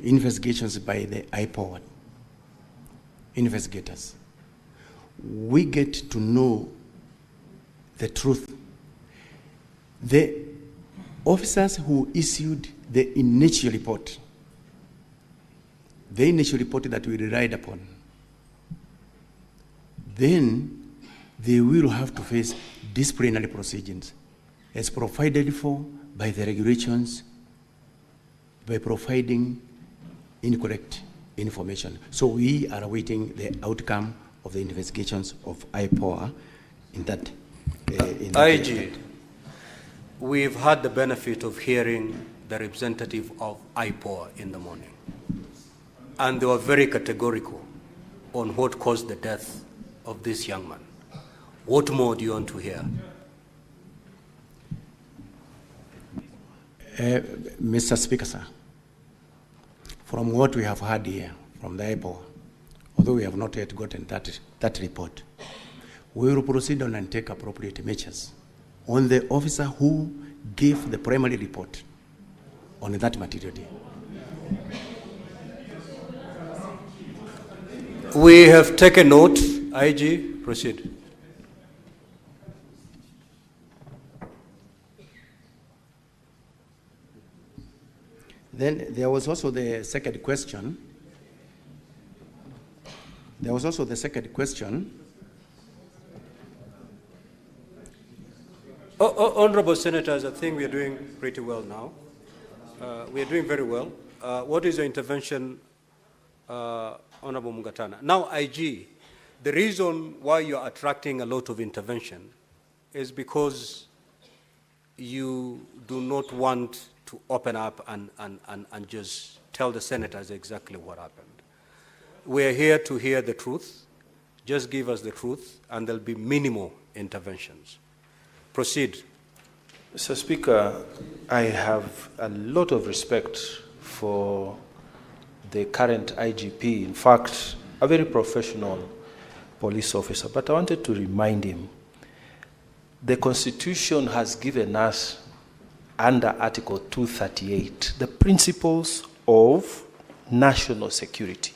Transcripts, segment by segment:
investigations by the IPOA investigators, we get to know the truth. The officers who issued the initial report that we relied upon, then they will have to face disciplinary proceedings as provided for by the regulations by providing incorrect information. So we are awaiting the outcome of the investigations of IPOA in that. IG, we've had the benefit of hearing the representative of IPOA in the morning, and they were very categorical on what caused the death of this young man. What more do you want to hear? Mr. Speaker, sir, from what we have heard here from the IPOA, although we have not yet gotten that report, we will proceed on and take appropriate measures on the officer who gave the primary report on that material day. We have taken note. IG, proceed. Then there was also the second question. Honorable Senators, I think we are doing pretty well now. We are doing very well. What is your intervention, Honorable Mugatana? Now, IG, the reason why you are attracting a lot of intervention is because you do not want to open up and just tell the senators exactly what happened. We are here to hear the truth. Just give us the truth, and there'll be minimal interventions. Proceed. Mr. Speaker, I have a lot of respect for the current IGP. In fact, a very professional police officer. But I wanted to remind him, the Constitution has given us, under Article 238, the principles of national security.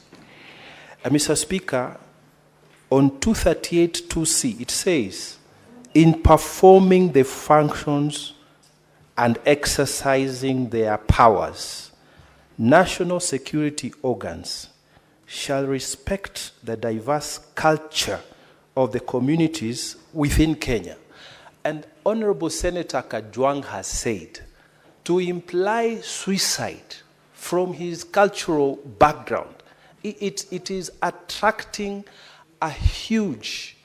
And Mr. Speaker, on 238(2)(c), it says, in performing the functions and exercising their powers, national security organs shall respect the diverse culture of the communities within Kenya. And Honorable Senator Kajwang has said, to imply suicide from his cultural background, it is attracting a huge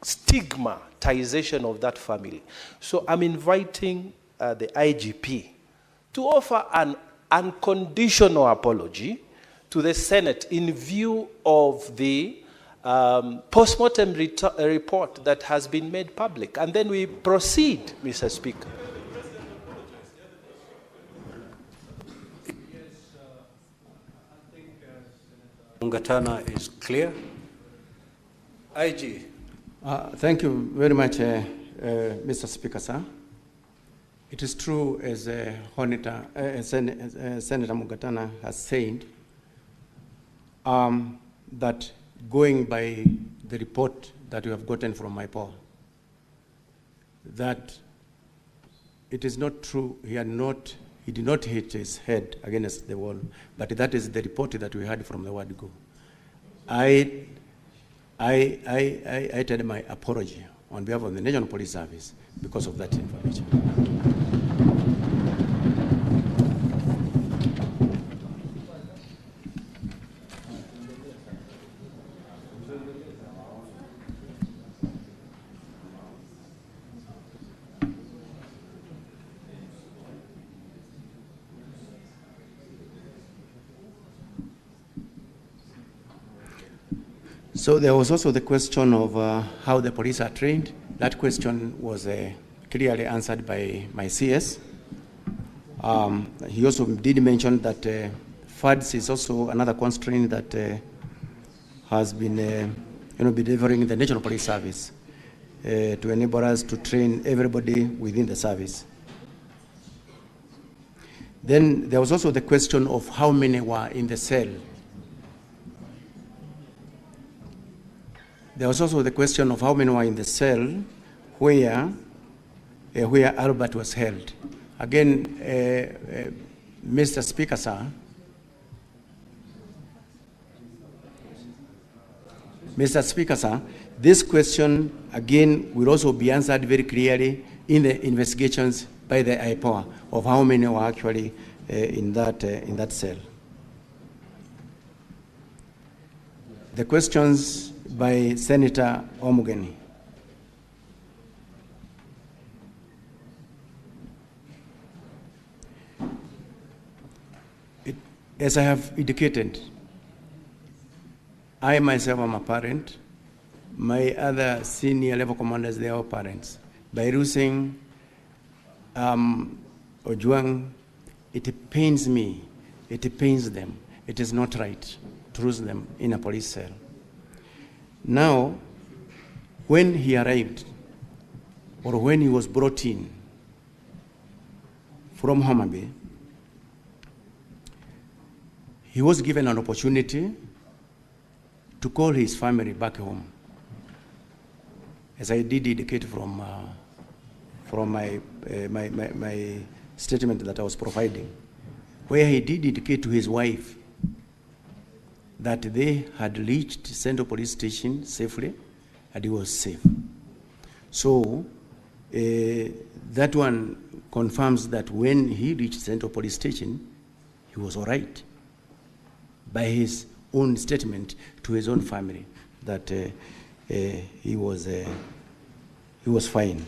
stigmatization of that family. So I'm inviting the IGP to offer an unconditional apology to the Senate in view of the post-mortem report that has been made public. And then we proceed, Mr. Speaker. Mugatana is clear. IG. Thank you very much, Mr. Speaker, sir. It is true, as Senator Mugatana has said, that going by the report that we have gotten from IPOA, that it is not true, he did not hit his head against the wall, but that is the report that we had from the word go. I tell my apology on behalf of the National Police Service because of that information. So there was also the question of how the police are trained. That question was clearly answered by my CS. He also did mention that FADS is also another constraint that has been delivering the National Police Service to enable us to train everybody within the service. Then there was also the question of how many were in the cell. There was also the question of how many were in the cell where Albert was held. Again, Mr. Speaker, sir, this question again will also be answered very clearly in the investigations by the IPOA of how many were actually in that cell. The questions by Senator Omugeni. As I have indicated, I myself am a parent. My other senior level commanders, they are all parents. By losing Ojwang, it pains me, it pains them. It is not right to lose them in a police cell. Now, when he arrived, or when he was brought in from Homa Bay, he was given an opportunity to call his family back home. As I did indicate from my statement that I was providing, where he did indicate to his wife that they had reached Central Police Station safely and he was safe. So that one confirms that when he reached Central Police Station, he was all right, by his own statement to his own family, that he was fine.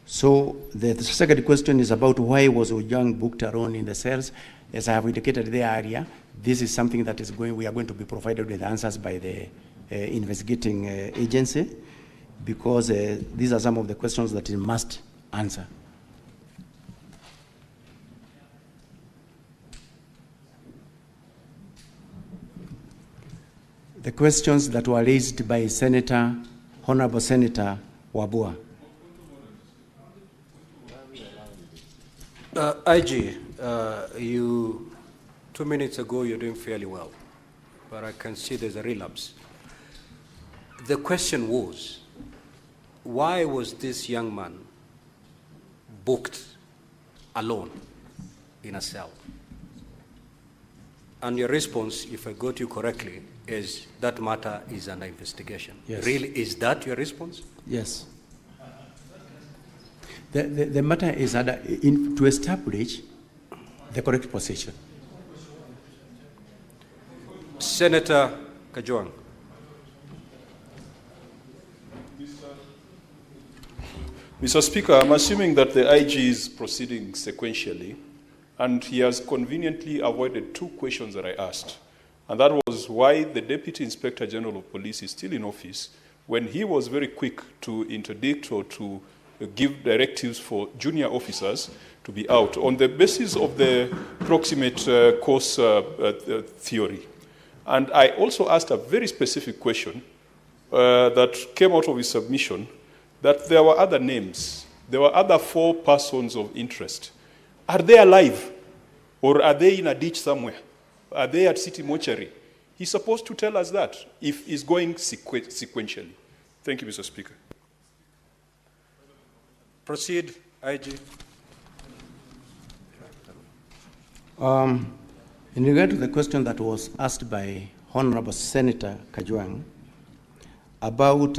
So the second question is about why was Ojwang booked alone in the cells. As I have indicated there earlier, this is something that we are going to be provided with answers by the investigating agency, because these are some of the questions that it must answer. The questions that were raised by Honorable Senator Wabua. IG, you 2 minutes ago you're doing fairly well, but I can see there's a relapse. The question was, why was this young man booked alone in a cell? And your response, if I got you correctly, is that matter is under investigation. Yes. Really, is that your response? Yes. The matter is to establish the correct position. Senator Kajwang. Mr. Speaker, I'm assuming that the IG is proceeding sequentially, and he has conveniently avoided two questions that I asked. And that was why the Deputy Inspector General of Police is still in office when he was very quick to interdict or to give directives for junior officers to be out on the basis of the proximate cause theory. And I also asked a very specific question that came out of his submission, that there were other names. There were other 4 persons of interest. Are they alive? Or are they in a ditch somewhere? Are they at City Mortuary? He's supposed to tell us that if he's going sequentially. Thank you, Mr. Speaker. Proceed, IG. In regard to the question that was asked by Honorable Senator Kajwang about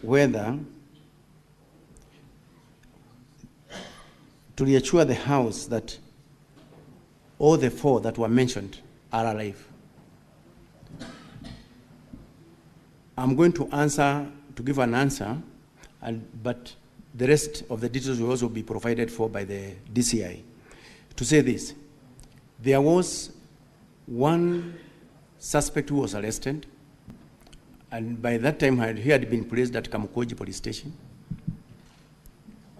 whether to reassure the House that all the 4 that were mentioned are alive. I'm going to give an answer, but the rest of the details will also be provided for by the DCI. To say this, there was one suspect who was arrested, and by that time he had been placed at Kamukoji police station.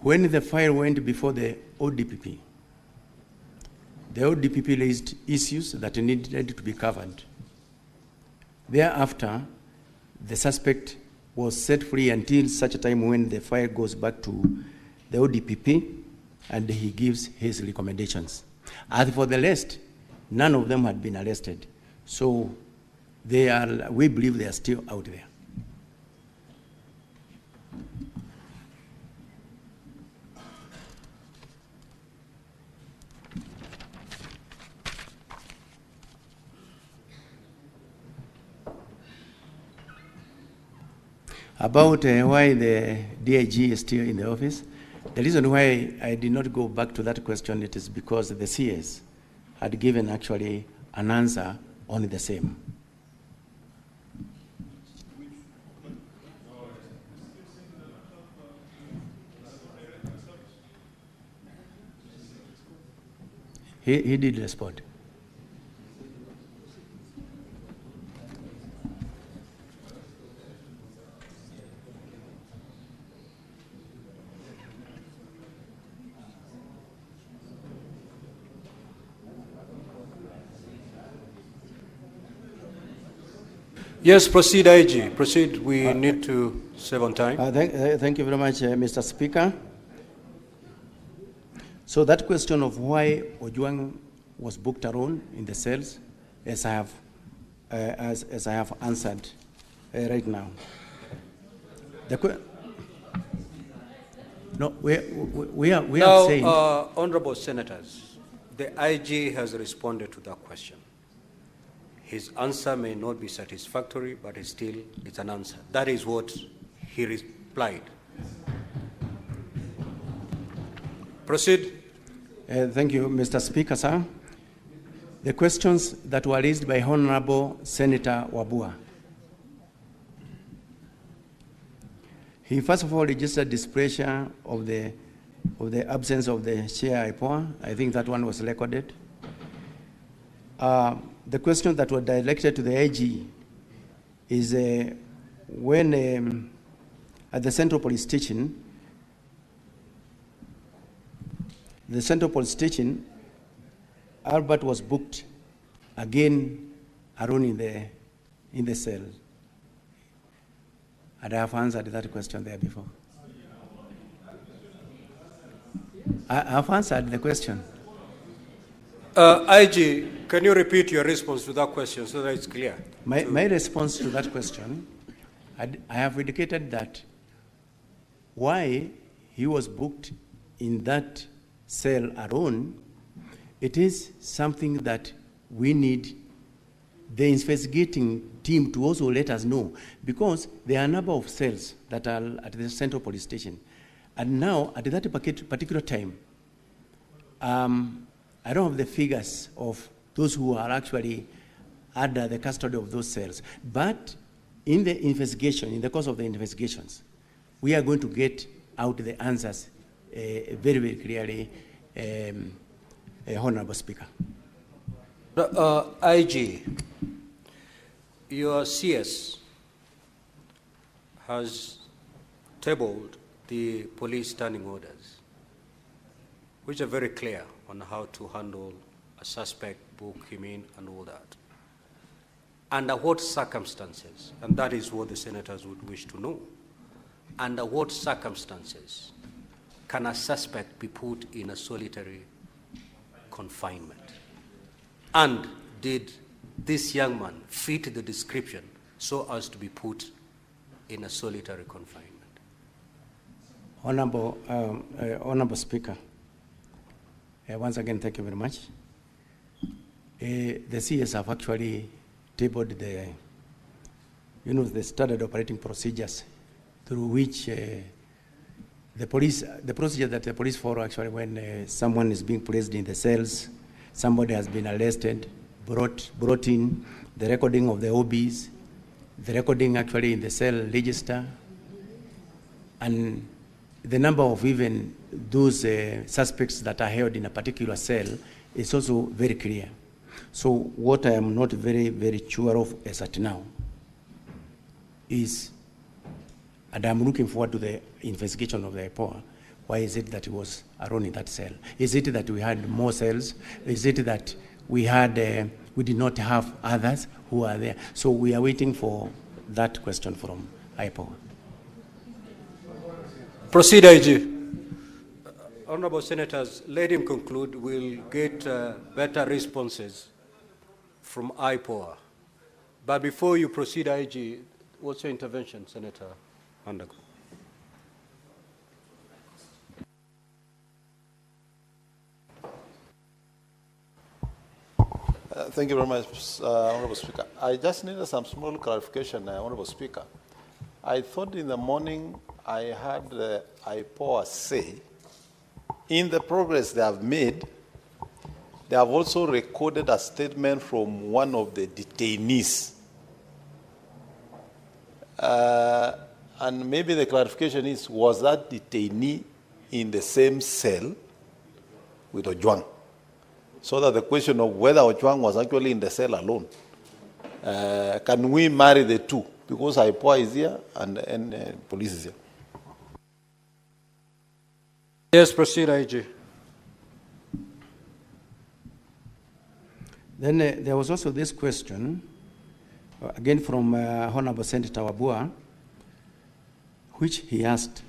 When the file went before the ODPP raised issues that needed to be covered. Thereafter, the suspect was set free until such a time when the file goes back to the ODPP and he gives his recommendations. As for the rest, none of them had been arrested. So we believe they are still out there. About why the DIG is still in the office, the reason why I did not go back to that question, it is because the CS had given actually an answer on the same. He did respond. Yes, proceed, IG. Proceed. We need to save on time. Thank you very much, Mr. Speaker. So that question of why Ojwang was booked alone in the cells, as I have answered right now. No, we are saying. Honorable Senators, the IG has responded to that question. His answer may not be satisfactory, but it's an answer. That is what he replied. Proceed. Thank you, Mr. Speaker, sir. The questions that were raised by Honorable Senator Wabua. He first of all registered displeasure of the absence of the chair IPOA. I think that one was recorded. The questions that were directed to the IG is when at the Central Police Station, Albert was booked again alone in the cell. And I have answered that question there before. I have answered the question. IG, can you repeat your response to that question so that it's clear? My response to that question, I have indicated that why he was booked in that cell alone, it is something that we need the investigating team to also let us know, because there are a number of cells that are at the Central Police Station. And now, at that particular time, I don't have the figures of those who are actually under the custody of those cells. But in the investigation, in the course of the investigations, we are going to get out the answers very, very clearly, Honorable Speaker. IG, your CS has tabled the police standing orders, which are very clear on how to handle a suspect, book him in, and all that. Under what circumstances, and that is what the senators would wish to know, under what circumstances can a suspect be put in a solitary confinement? And did this young man fit the description so as to be put in a solitary confinement? Honorable Speaker, once again, thank you very much. The CS have actually tabled the standard operating procedures through which the procedure that the police follow actually when someone is being placed in the cells, somebody has been arrested, brought in, the recording of the OBs, the recording actually in the cell register, and the number of even those suspects that are held in a particular cell is also very clear. So what I am not very, very sure of as at now is, and I'm looking forward to the investigation of the IPOA, why is it that he was alone in that cell? Is it that we had more cells? Is it that we did not have others who are there? So we are waiting for that question from IPOA. Proceed, IG. Honorable Senators, let him conclude. We'll get better responses from IPOA. But before you proceed, IG, what's your intervention, Senator Andago? Thank you very much, Honorable Speaker. I just needed some small clarification, Honorable Speaker. I thought in the morning I heard IPOA say, in the progress they have made, they have also recorded a statement from one of the detainees. And maybe the clarification is, was that detainee in the same cell with Ojwang? So that the question of whether Ojwang was actually in the cell alone. Can we marry the two? Because IPOA is here and police is here. Yes, proceed, IG. Then there was also this question, again from Honorable Senator Wabua, which he asked,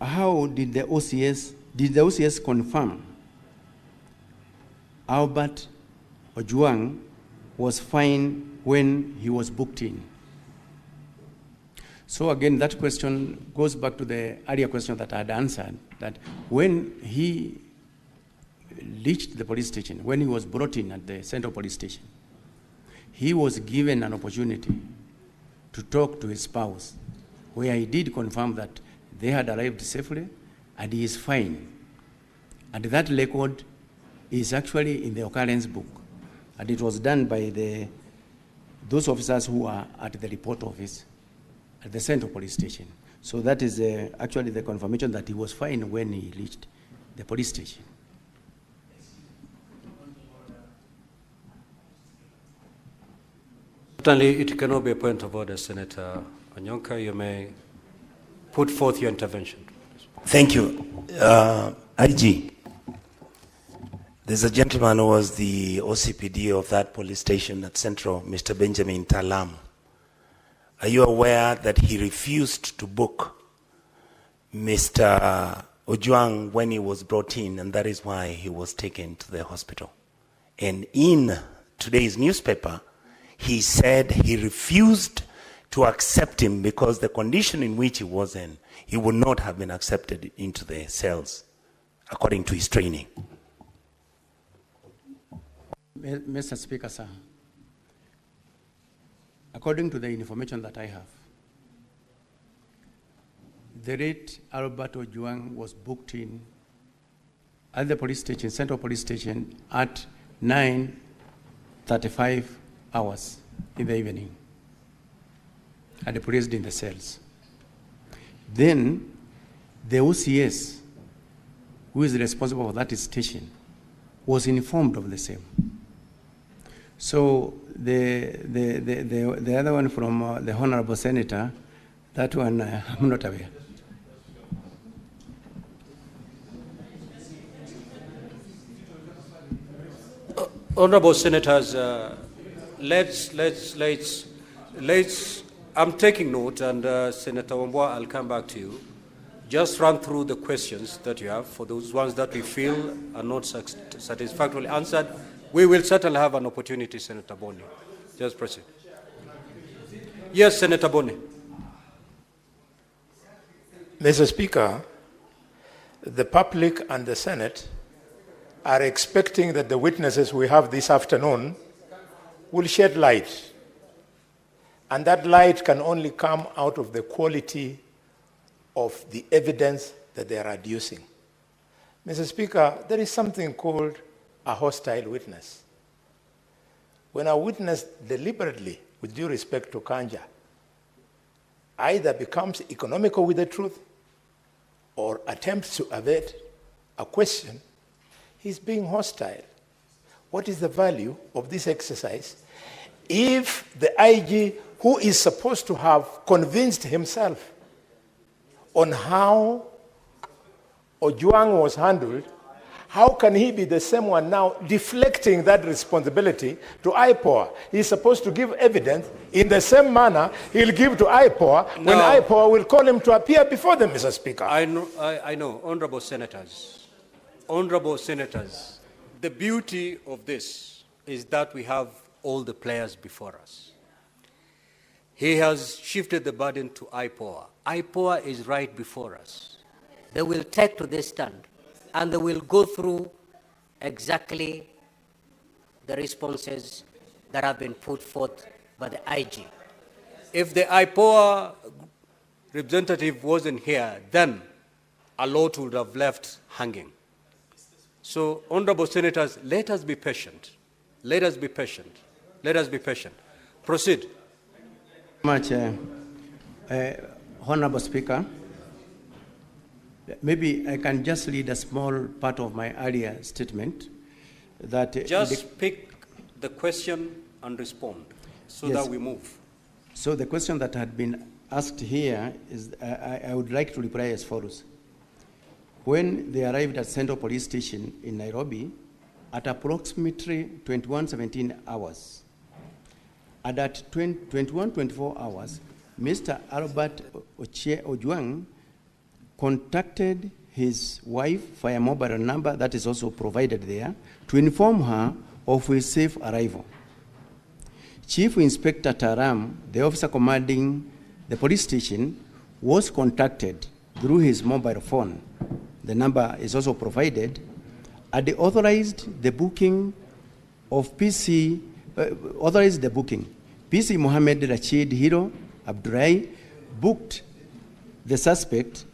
how did the OCS confirm Albert Ojwang was fine when he was booked in? So again, that question goes back to the earlier question that I had answered, that when he reached the police station, when he was brought in at the Central Police Station, he was given an opportunity to talk to his spouse, where he did confirm that they had arrived safely and he is fine. And that record is actually in the occurrence book. And it was done by those officers who are at the report office at the Central Police Station. So that is actually the confirmation that he was fine when he reached the police station. Certainly, it cannot be a point of order, Senator Onyonka. You may put forth your intervention. Thank you. IG, there's a gentleman who was the OCPD of that police station at Central, Mr. Benjamin Talam. Are you aware that he refused to book Mr. Ojwang when he was brought in, and that is why he was taken to the hospital? And in today's newspaper, he said he refused to accept him because the condition in which he was in, he would not have been accepted into the cells, according to his training. Mr. Speaker, sir, according to the information that I have, the late Albert Ojwang was booked in at the police station, Central Police Station, at 9:35 hours in the evening, and placed in the cells. Then the OCS, who is responsible for that station, was informed of the same. So the other one from the Honorable Senator, that one I'm not aware. Honorable Senators, let's. I'm taking note, and Senator Wambua, I'll come back to you. Just run through the questions that you have. For those ones that we feel are not satisfactorily answered, we will certainly have an opportunity, Senator Boni. Just proceed. Yes, Senator Boni. Mr. Speaker, the public and the Senate are expecting that the witnesses we have this afternoon will shed light. And that light can only come out of the quality of the evidence that they are adducing. Mr. Speaker, there is something called a hostile witness. When a witness deliberately, with due respect to Kanja, either becomes economical with the truth or attempts to evade a question, he's being hostile. What is the value of this exercise if the IG, who is supposed to have convinced himself on how Ojwang was handled, how can he be the same one now deflecting that responsibility to IPOA? He's supposed to give evidence in the same manner he'll give to IPOA when IPOA will call him to appear before them, Mr. Speaker. I know, honorable senators, the beauty of this is that we have all the players before us. He has shifted the burden to IPOA. IPOA is right before us. They will take to this stand, and they will go through exactly the responses that have been put forth by the IG. If the IPOA representative wasn't here, then a lot would have left hanging. So, honorable senators, let us be patient. Let us be patient. Let us be patient. Proceed. Much, Honorable Speaker. Maybe I can just read a small part of my earlier statement. That just pick the question and respond so that we move. So the question that had been asked here is, I would like to reply as follows. When they arrived at Central Police Station in Nairobi at approximately 21:17 hours, and at 21:24 hours, Mr. Albert Ojwang contacted his wife via mobile number that is also provided there to inform her of his safe arrival. Chief Inspector Taram, the officer commanding the police station, was contacted through his mobile phone. The number is also provided, and they authorized the booking of PC Mohammed Rashid Hiro Abdurai booked the suspect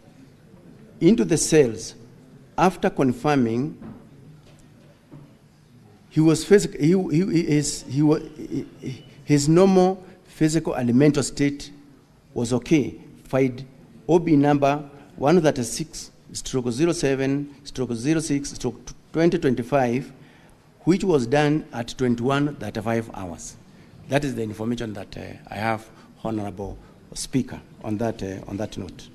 into the cells after confirming his normal physical and mental state was okay. Filed OB number 136/07/06/2025, which was done at 21:35 hours. That is the information that I have, Honorable Speaker, on that note.